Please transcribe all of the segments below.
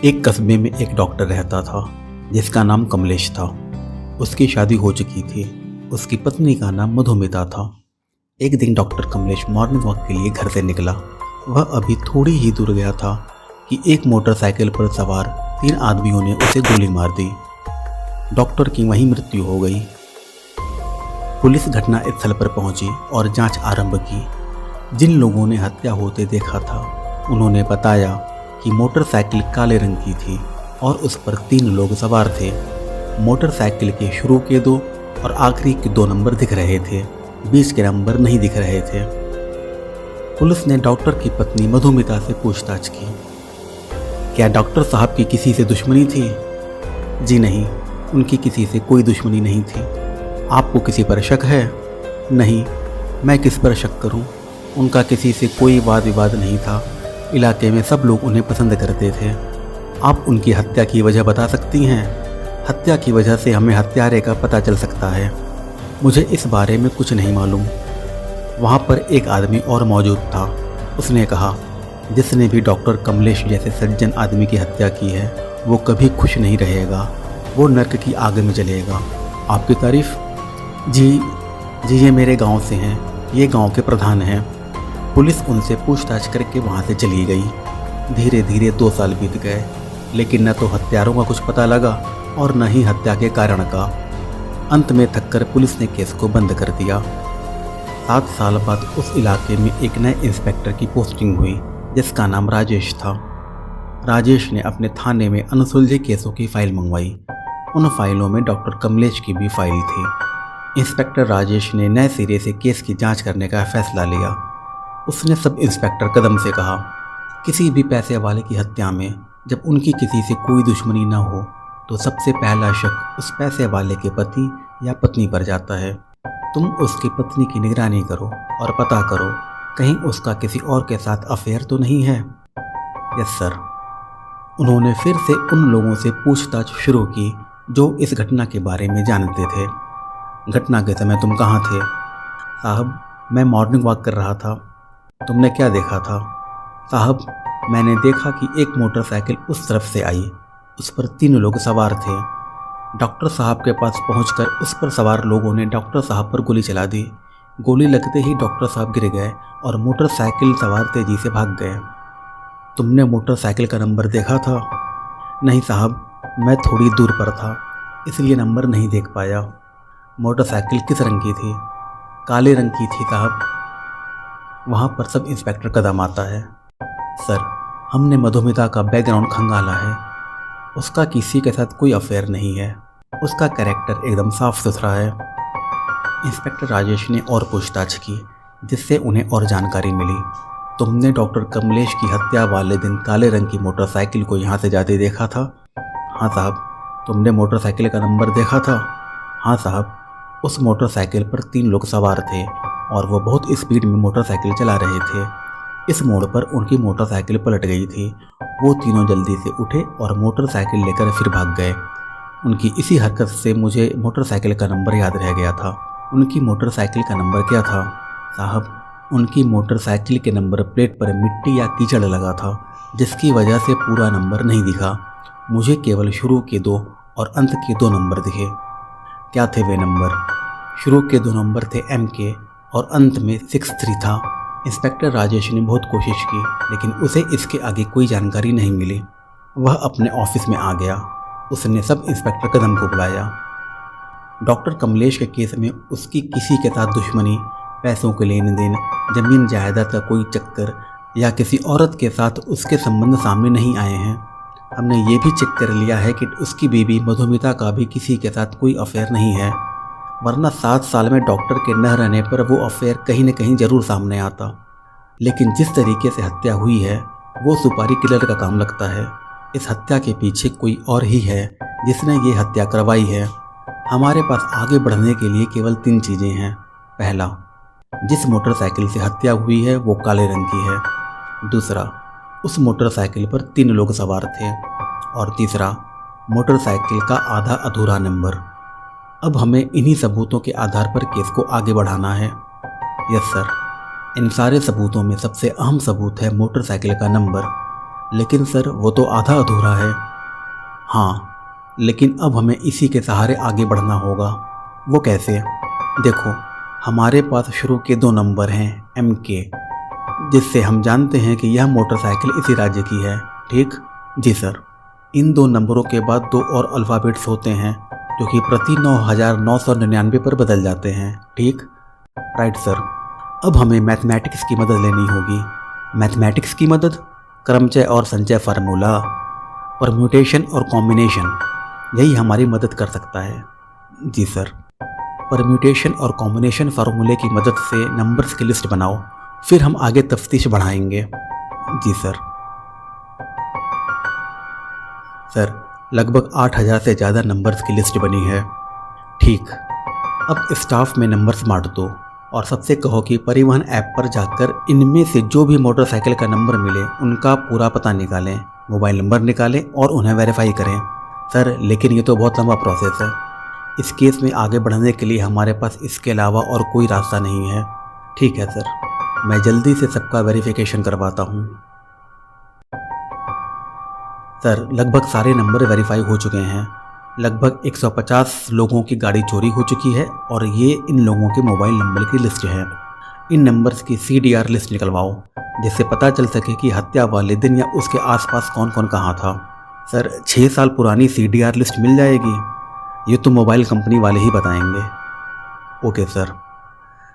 एक कस्बे में एक डॉक्टर रहता था जिसका नाम कमलेश था। उसकी शादी हो चुकी थी। उसकी पत्नी का नाम मधुमिता था। एक दिन डॉक्टर कमलेश मॉर्निंग वॉक के लिए घर से निकला। वह अभी थोड़ी ही दूर गया था कि एक मोटरसाइकिल पर सवार 3 आदमियों ने उसे गोली मार दी। डॉक्टर की वहीं मृत्यु हो गई। पुलिस घटना स्थल पर पहुंची और जांच आरंभ की। जिन लोगों ने हत्या होते देखा था उन्होंने बताया कि मोटरसाइकिल काले रंग की थी और उस पर 3 लोग सवार थे। मोटरसाइकिल के शुरू के 2 और आखिरी के 2 नंबर दिख रहे थे, बीच के नंबर नहीं दिख रहे थे। पुलिस ने डॉक्टर की पत्नी मधुमिता से पूछताछ की। क्या डॉक्टर साहब की किसी से दुश्मनी थी? जी नहीं, उनकी किसी से कोई दुश्मनी नहीं थी। आपको किसी पर शक है? नहीं, मैं किस पर शक करूं? उनका किसी से कोई वाद विवाद नहीं था। इलाके में सब लोग उन्हें पसंद करते थे। आप उनकी हत्या की वजह बता सकती हैं? हत्या की वजह से हमें हत्यारे का पता चल सकता है। मुझे इस बारे में कुछ नहीं मालूम। वहाँ पर एक आदमी और मौजूद था। उसने कहा, जिसने भी डॉक्टर कमलेश जैसे सज्जन आदमी की हत्या की है वो कभी खुश नहीं रहेगा, वो नर्क की आग में जलेगा। आपकी तारीफ? जी, ये मेरे गांव से हैं, ये गांव के प्रधान हैं। पुलिस उनसे पूछताछ करके वहाँ से चली गई। धीरे धीरे 2 साल बीत गए, लेकिन न तो हत्यारों का कुछ पता लगा और न ही हत्या के कारण का। अंत में थककर पुलिस ने केस को बंद कर दिया। 7 साल बाद उस इलाके में एक नए इंस्पेक्टर की पोस्टिंग हुई जिसका नाम राजेश था। राजेश ने अपने थाने में अनसुलझे केसों की फाइल मंगवाई। उन फाइलों में डॉक्टर कमलेश की भी फाइल थी। इंस्पेक्टर राजेश ने नए सिरे से केस की जांच करने का फैसला लिया। उसने सब इंस्पेक्टर कदम से कहा, किसी भी पैसे वाले की हत्या में जब उनकी किसी से कोई दुश्मनी न हो तो सबसे पहला शक उस पैसे वाले के पति या पत्नी पर जाता है। तुम उसकी पत्नी की निगरानी करो और पता करो कहीं उसका किसी और के साथ अफेयर तो नहीं है। Yes sir. उन्होंने फिर से उन लोगों से पूछताछ शुरू की जो इस घटना के बारे में जानते थे। घटना के समय तुम कहाँ थे? साहब, मैं मॉर्निंग वॉक कर रहा था। तुमने क्या देखा था? साहब, मैंने देखा कि एक मोटरसाइकिल उस तरफ से आई। उस पर 3 लोग सवार थे। डॉक्टर साहब के पास पहुंचकर उस पर सवार लोगों ने डॉक्टर साहब पर गोली चला दी। गोली लगते ही डॉक्टर साहब गिर गए और मोटरसाइकिल सवार तेजी से भाग गए। तुमने मोटरसाइकिल का नंबर देखा था? नहीं साहब, मैं थोड़ी दूर पर था इसलिए नंबर नहीं देख पाया। मोटरसाइकिल किस रंग की थी? काले रंग की थी साहब। वहाँ पर सब इंस्पेक्टर कदम आता है। सर, हमने मधुमिता का बैकग्राउंड खंगाला है। उसका किसी के साथ कोई अफेयर नहीं है। उसका कैरेक्टर एकदम साफ सुथरा है। इंस्पेक्टर राजेश ने और पूछताछ की जिससे उन्हें और जानकारी मिली। तुमने डॉक्टर कमलेश की हत्या वाले दिन काले रंग की मोटरसाइकिल को यहाँ से जाते देखा था? हाँ साहब। तुमने मोटरसाइकिल का नंबर देखा था? हाँ साहब। उस मोटरसाइकिल पर 3 लोग सवार थे और वो बहुत स्पीड में मोटरसाइकिल चला रहे थे। इस मोड़ पर उनकी मोटरसाइकिल पलट गई थी। वो तीनों जल्दी से उठे और मोटरसाइकिल लेकर फिर भाग गए। उनकी इसी हरकत से मुझे मोटरसाइकिल का नंबर याद रह गया था। उनकी मोटरसाइकिल का नंबर क्या था? साहब, उनकी मोटरसाइकिल के नंबर प्लेट पर मिट्टी या कीचड़ लगा था जिसकी वजह से पूरा नंबर नहीं दिखा। मुझे केवल शुरू के 2 और अंत के 2 नंबर दिखे। क्या थे वे नंबर? शुरू के 2 नंबर थे MK और अंत में 63 था। इंस्पेक्टर राजेश ने बहुत कोशिश की लेकिन उसे इसके आगे कोई जानकारी नहीं मिली। वह अपने ऑफिस में आ गया। उसने सब इंस्पेक्टर कदम को बुलाया। डॉक्टर कमलेश के केस में उसकी किसी के साथ दुश्मनी, पैसों के लेन देन, जमीन जायदाद का कोई चक्कर या किसी औरत के साथ उसके संबंध सामने नहीं आए हैं। हमने ये भी चेक कर लिया है कि उसकी बीवी मधुमिता का भी किसी के साथ कोई अफेयर नहीं है, वरना 7 साल में डॉक्टर के न रहने पर वो अफेयर कहीं न कहीं ज़रूर सामने आता। लेकिन जिस तरीके से हत्या हुई है वो सुपारी किलर का काम लगता है। इस हत्या के पीछे कोई और ही है जिसने ये हत्या करवाई है। हमारे पास आगे बढ़ने के लिए केवल 3 चीज़ें हैं। पहला, जिस मोटरसाइकिल से हत्या हुई है वो काले रंग की है। दूसरा, उस मोटरसाइकिल पर 3 लोग सवार थे। और तीसरा, मोटरसाइकिल का आधा अधूरा नंबर। अब हमें इन्हीं सबूतों के आधार पर केस को आगे बढ़ाना है। Yes sir. इन सारे सबूतों में सबसे अहम सबूत है मोटरसाइकिल का नंबर। लेकिन सर वो तो आधा अधूरा है। हाँ, लेकिन अब हमें इसी के सहारे आगे बढ़ना होगा। वो कैसे? देखो, हमारे पास शुरू के 2 नंबर हैं MK, जिससे हम जानते हैं कि यह मोटरसाइकिल इसी राज्य की है। ठीक? जी सर। इन 2 नंबरों के बाद 2 और अल्फ़ाबेट्स होते हैं जो कि प्रति 9999 पर बदल जाते हैं। ठीक? Right sir. अब हमें मैथमेटिक्स की मदद लेनी होगी। मैथमेटिक्स की मदद? क्रमचय और संचय फार्मूला, परम्यूटेशन और कॉम्बिनेशन, यही हमारी मदद कर सकता है। जी सर। परम्यूटेशन और कॉम्बिनेशन फार्मूले की मदद से नंबर्स की लिस्ट बनाओ, फिर हम आगे तफ्तीश बढ़ाएंगे। जी सर। सर, लगभग 8000 से ज़्यादा नंबर्स की लिस्ट बनी है। ठीक। अब स्टाफ में नंबर्स बांट दो और सबसे कहो कि परिवहन ऐप पर जाकर इनमें से जो भी मोटरसाइकिल का नंबर मिले उनका पूरा पता निकालें, मोबाइल नंबर निकालें और उन्हें वेरीफाई करें। सर, लेकिन ये तो बहुत लंबा प्रोसेस है। इस केस में आगे बढ़ने के लिए हमारे पास इसके अलावा और कोई रास्ता नहीं है। ठीक है सर, मैं जल्दी से सबका वेरिफिकेशन करवाता हूँ। सर, लगभग सारे नंबर वेरीफाई हो चुके हैं। लगभग 150 लोगों की गाड़ी चोरी हो चुकी है और ये इन लोगों के मोबाइल नंबर की लिस्ट है। इन नंबर्स की CDR लिस्ट निकलवाओ, जिससे पता चल सके कि हत्या वाले दिन या उसके आसपास कौन कौन कहाँ था। सर, 6 साल पुरानी CDR लिस्ट मिल जाएगी? ये तो मोबाइल कंपनी वाले ही बताएंगे। Okay sir.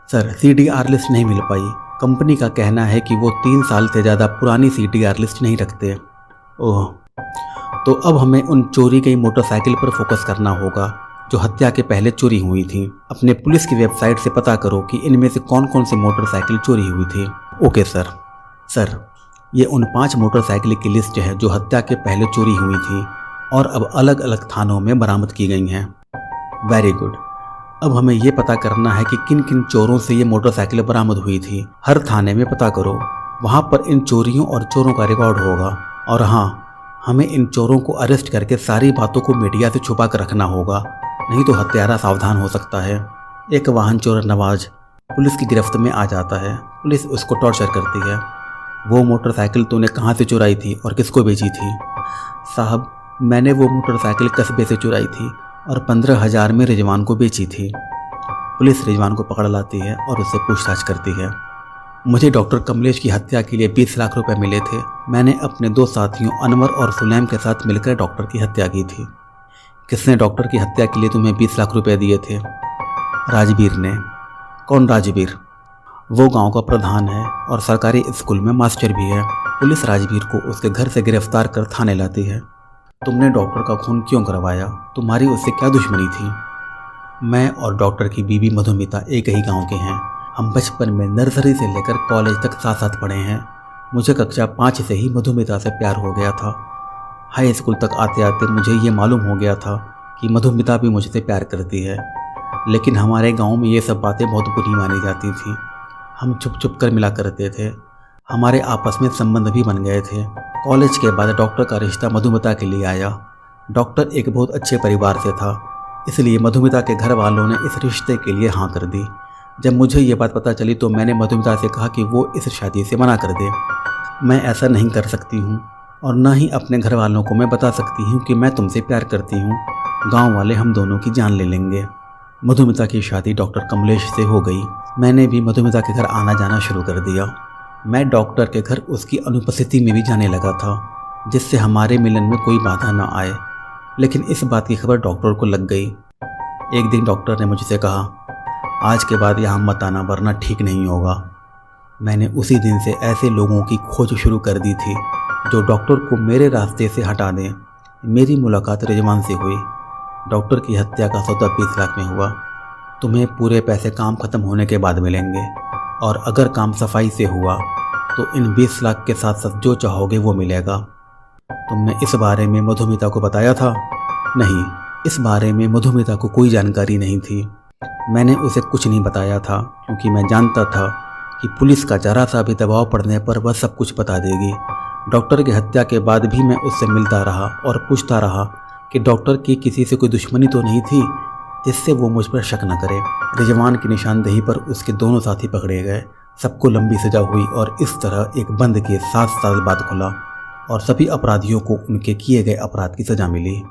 Sir, CDR list नहीं मिल पाई। कंपनी का कहना है कि वो 3 साल से ज़्यादा पुरानी CDR लिस्ट नहीं रखते। ओह, तो अब हमें उन चोरी गई मोटरसाइकिल पर फोकस करना होगा जो हत्या के पहले चोरी हुई थी। अपने पुलिस की वेबसाइट से पता करो कि इनमें से कौन कौन सी मोटरसाइकिल चोरी हुई थी। Okay sir. सर, ये उन 5 मोटरसाइकिल की लिस्ट है जो हत्या के पहले चोरी हुई थी और अब अलग अलग थानों में बरामद की गई हैं। Very good. अब हमें ये पता करना है कि किन किन चोरों से ये मोटरसाइकिल बरामद हुई थी। हर थाने में पता करो, वहाँ पर इन चोरियों और चोरों का रिकॉर्ड होगा। और हाँ, हमें इन चोरों को अरेस्ट करके सारी बातों को मीडिया से छुपा कर रखना होगा, नहीं तो हत्यारा सावधान हो सकता है। एक वाहन चोर नवाज पुलिस की गिरफ्त में आ जाता है। पुलिस उसको टॉर्चर करती है। वो मोटरसाइकिल तूने कहाँ से चुराई थी और किसको बेची थी? साहब, मैंने वो मोटरसाइकिल कस्बे से चुराई थी और 15,000 में रिजवान को बेची थी। पुलिस रिजवान को पकड़ लाती है और उससे पूछताछ करती है। मुझे डॉक्टर कमलेश की हत्या के लिए 20 लाख रुपए मिले थे। मैंने अपने 2 साथियों अनवर और सुलैम के साथ मिलकर डॉक्टर की हत्या की थी। किसने डॉक्टर की हत्या के लिए तुम्हें 20 लाख रुपए दिए थे? राजवीर ने। कौन राजवीर? वो गांव का प्रधान है और सरकारी स्कूल में मास्टर भी है। पुलिस राजवीर को उसके घर से गिरफ्तार कर थाने लाती है। तुमने डॉक्टर का खून क्यों करवाया? तुम्हारी उससे क्या दुश्मनी थी? मैं और डॉक्टर की बीवी मधुमिता एक ही गांव के हैं। हम बचपन में नर्सरी से लेकर कॉलेज तक साथ साथ पढ़े हैं। मुझे कक्षा 5 से ही मधुमिता से प्यार हो गया था। हाई स्कूल तक आते आते मुझे ये मालूम हो गया था कि मधुमिता भी मुझसे प्यार करती है, लेकिन हमारे गांव में ये सब बातें बहुत बुरी मानी जाती थी। हम छुप छुप कर मिला करते थे। हमारे आपस में संबंध भी बन गए थे। कॉलेज के बाद डॉक्टर का रिश्ता मधुमिता के लिए आया। डॉक्टर एक बहुत अच्छे परिवार से था, इसलिए मधुमिता के घर वालों ने इस रिश्ते के लिए हाँ कर दी। जब मुझे ये बात पता चली तो मैंने मधुमिता से कहा कि वो इस शादी से मना कर दे। मैं ऐसा नहीं कर सकती हूँ और ना ही अपने घर वालों को मैं बता सकती हूँ कि मैं तुमसे प्यार करती हूँ। गांव वाले हम दोनों की जान ले लेंगे। मधुमिता की शादी डॉक्टर कमलेश से हो गई। मैंने भी मधुमिता के घर आना जाना शुरू कर दिया। मैं डॉक्टर के घर उसकी अनुपस्थिति में भी जाने लगा था, जिससे हमारे मिलन में कोई बाधा न आए। लेकिन इस बात की खबर डॉक्टर को लग गई। एक दिन डॉक्टर ने मुझसे कहा, आज के बाद यहाँ मत आना वरना ठीक नहीं होगा। मैंने उसी दिन से ऐसे लोगों की खोज शुरू कर दी थी जो डॉक्टर को मेरे रास्ते से हटा दें। मेरी मुलाकात रिजवान से हुई। डॉक्टर की हत्या का सौदा 20 लाख में हुआ। तुम्हें पूरे पैसे काम ख़त्म होने के बाद मिलेंगे और अगर काम सफाई से हुआ तो इन 20 लाख के साथ साथ जो चाहोगे वो मिलेगा। तुमने इस बारे में मधुमिता को बताया था? नहीं, इस बारे में मधुमिता को कोई जानकारी नहीं थी। मैंने उसे कुछ नहीं बताया था क्योंकि मैं जानता था कि पुलिस का जरा सा भी दबाव पड़ने पर वह सब कुछ बता देगी। डॉक्टर की हत्या के बाद भी मैं उससे मिलता रहा और पूछता रहा कि डॉक्टर की किसी से कोई दुश्मनी तो नहीं थी जिससे वो मुझ पर शक न करे। रिजवान की निशानदेही पर उसके दोनों साथी पकड़े गए। सबको लंबी सजा हुई और इस तरह एक बंद के 7 साल बाद खुला। और सभी अपराधियों को उनके किए गए अपराध की सजा मिली।